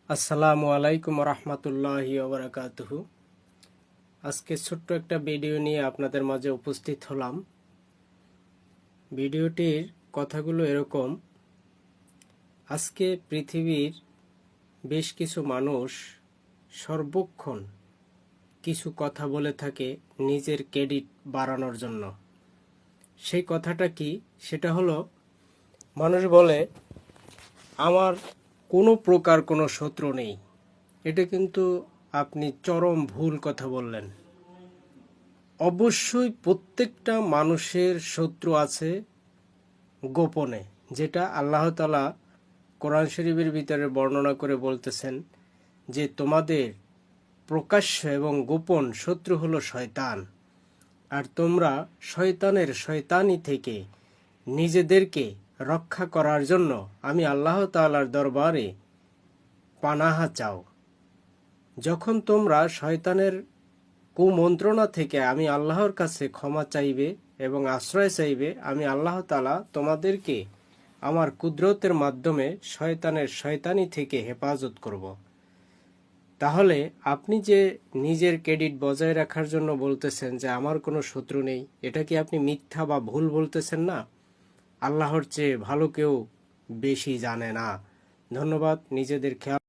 আসসালামু আলাইকুম রহমতুল্লাহি ওবরাকাতুহু। আজকে ছোট্ট একটা ভিডিও নিয়ে আপনাদের মাঝে উপস্থিত হলাম। ভিডিওটির কথাগুলো এরকম: আজকে পৃথিবীর বেশ কিছু মানুষ সর্বক্ষণ কিছু কথা বলে থাকে নিজের ক্রেডিট বাড়ানোর জন্য। সেই কথাটা কি? সেটা হলো, মানুষ বলে আমার কোনো প্রকার কোনো শত্রু নেই। এটা কিন্তু আপনি চরম ভুল কথা বললেন। অবশ্যই প্রত্যেকটা মানুষের শত্রু আছে গোপনে, যেটা আল্লাহ তাআলা কোরআন শরীফের ভিতরে বর্ণনা করে বলতেছেন যে তোমাদের প্রকাশ্য এবং গোপন শত্রু হলো শয়তান, আর তোমরা শয়তানি থেকে নিজেদেরকে রক্ষা করার জন্য আমি আল্লাহ তাআলার দরবারে পানাহা চাও। যখন তোমরা শয়তানের কুমন্ত্রণা থেকে আমি আল্লাহর কাছে ক্ষমা চাইবে এবং আশ্রয় চাইবে, আমি আল্লাহ তাআলা তোমাদেরকে আমার কুদরতের মাধ্যমে শয়তানি থেকে হেফাজত করব। তাহলে আপনি যে নিজের ক্রেডিট বজায় রাখার জন্য বলতেছেন যে আমার কোনো শত্রু নেই, এটা কি আপনি মিথ্যা বা ভুল বলতেছেন না? আল্লাহর চেয়ে ভালো কেউ বেশি জানে না। ধন্যবাদ। নিজেদের খেয়াল